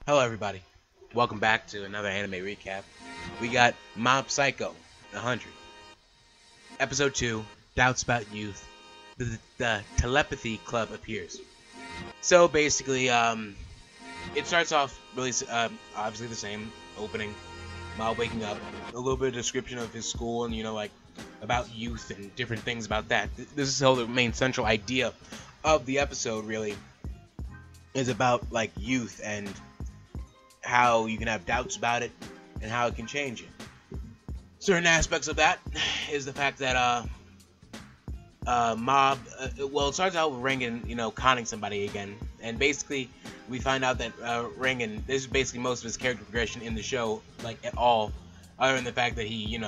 Hello everybody, welcome back to another anime recap. We got Mob Psycho 100, Episode 2, Doubts About Youth. The Telepathy Club appears. So basically, it starts off really, obviously the same opening. Mob waking up, a little bit of description of his school and, like, about youth and different things about that. This is the main central idea of the episode, really, is about, like, youth and how you can have doubts about it and how it can change it. Certain aspects of that is the fact that Mob, well, it starts out with Rengen, conning somebody again, and basically we find out that Rengen, this is basically most of his character progression in the show, like at all, other than the fact that he,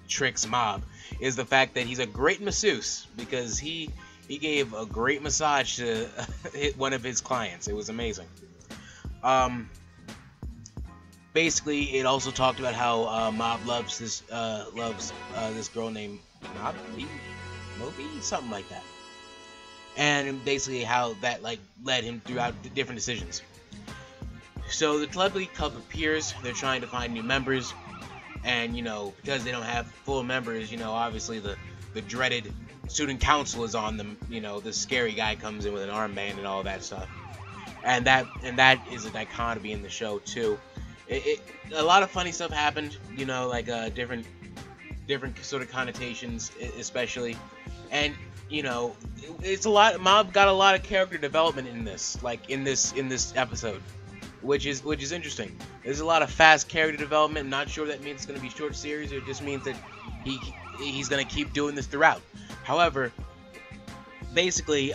tricks Mob, is the fact that he's a great masseuse, because he gave a great massage to one of his clients. It was amazing. Basically, it also talked about how Mob loves this girl named Moby, something like that, and basically how that led him throughout the different decisions. So the Telepathy Club appears. They're trying to find new members, and because they don't have full members, obviously the dreaded student council is on them. The scary guy comes in with an armband and all that stuff. And that is a dichotomy in the show too. A lot of funny stuff happened, different sort of connotations, especially, and it's a lot. Mob got a lot of character development in this, in this episode, which is interesting. There's a lot of fast character development. I'm not sure if that means it's going to be short series, or it just means that he's going to keep doing this throughout. However, basically,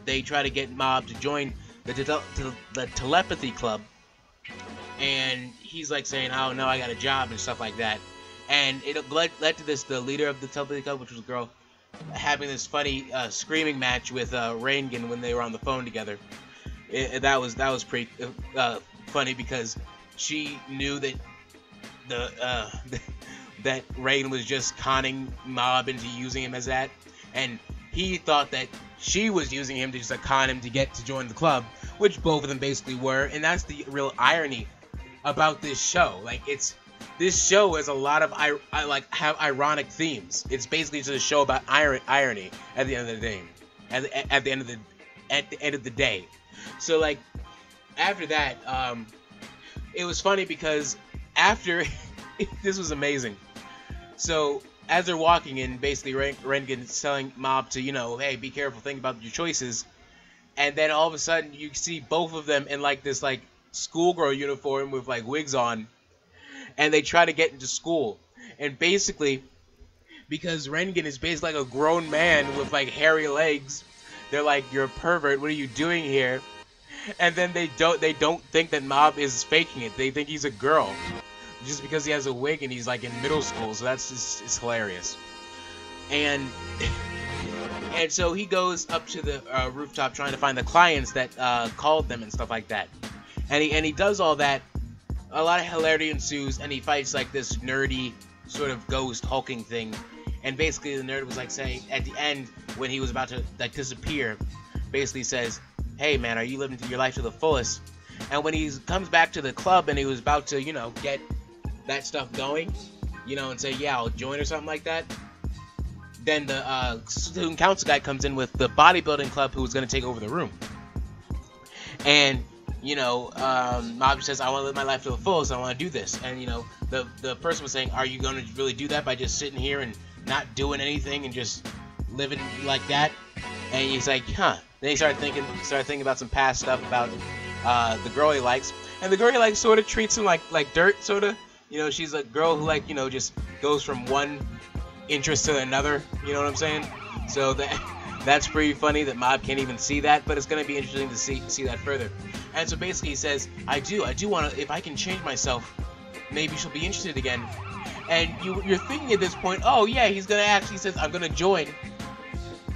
they try to get Mob to join the Telepathy Club, and he's saying, "Oh no, I got a job" and stuff like that, and it led to the leader of the Telepathy Club, which was a girl, having this funny screaming match with Rengen when they were on the phone together. That was pretty funny, because she knew that that Rengen was just conning Mob into using him as that, and he thought that she was using him to just con him to get to join the club, which both of them basically were. And that's the real irony about this show. This show has a lot of have ironic themes. It's basically just a show about irony at the end of the day. At the end of the day. So after that, it was funny because after this was amazing. So as they're walking in, basically Rengen is telling Mob to, hey, be careful, think about your choices. And then all of a sudden you see both of them in this schoolgirl uniform with wigs on, and they try to get into school. And basically, because Rengen is basically a grown man with hairy legs, they're like, "You're a pervert, what are you doing here?" And then they don't think that Mob is faking it. They think he's a girl, just because he has a wig and he's in middle school. So that's just, it's hilarious. And and so he goes up to the rooftop trying to find the clients that called them and stuff like that. And he does all that. A lot of hilarity ensues, and he fights this nerdy sort of ghost hulking thing. And basically the nerd was saying at the end, when he was about to disappear, basically says, "Hey man, are you living your life to the fullest?" And when he comes back to the club and he was about to get that stuff going, and say, "Yeah, I'll join," or something like that, then the student council guy comes in with the bodybuilding club, who was going to take over the room. And Mob says, "I want to live my life to the fullest, I want to do this." And the person was saying, "Are you going to really do that by just sitting here and not doing anything and just living like that?" And he's like, "Huh." Then he started thinking about some past stuff about the girl he likes, and the girl he likes sort of treats him like dirt, sort of. She's a girl who just goes from one interest to another. You know what I'm saying? So that's pretty funny that Mob can't even see that, but it's gonna be interesting to see that further. And so basically he says, I do want to, if I can change myself, maybe she'll be interested again. And you're thinking at this point, oh yeah, he's gonna actually says, "I'm gonna join."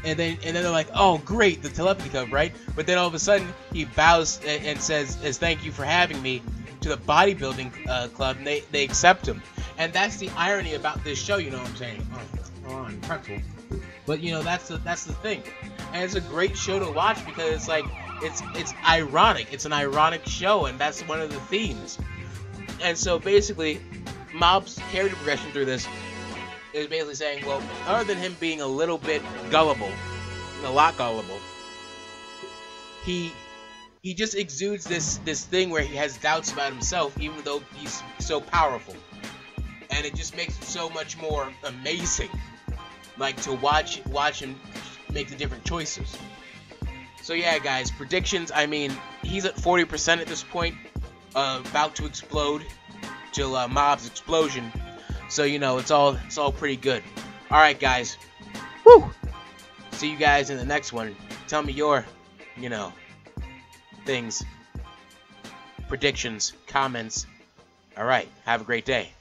And then they're like, "Oh great, the Telepathy Club, right?" But then all of a sudden he bows and says, "Thank you for having me," to the bodybuilding club, and they accept him. And that's the irony about this show, you know what I'm saying? Oh, come on, pretzel. But that's the thing. And it's a great show to watch, because it's ironic. It's an ironic show, and that's one of the themes. And so basically, Mob's character progression through this is basically saying, well, other than him being a little bit gullible, a lot gullible, he just exudes this thing where he has doubts about himself, even though he's so powerful, and it just makes it so much more amazing, like to watch him make the different choices. So yeah, guys, predictions. I mean, he's at 40% at this point, about to explode till Mob's explosion. So you know, it's all pretty good. All right, guys. Woo! See you guys in the next one. Tell me your, things, predictions, comments. All right. Have a great day.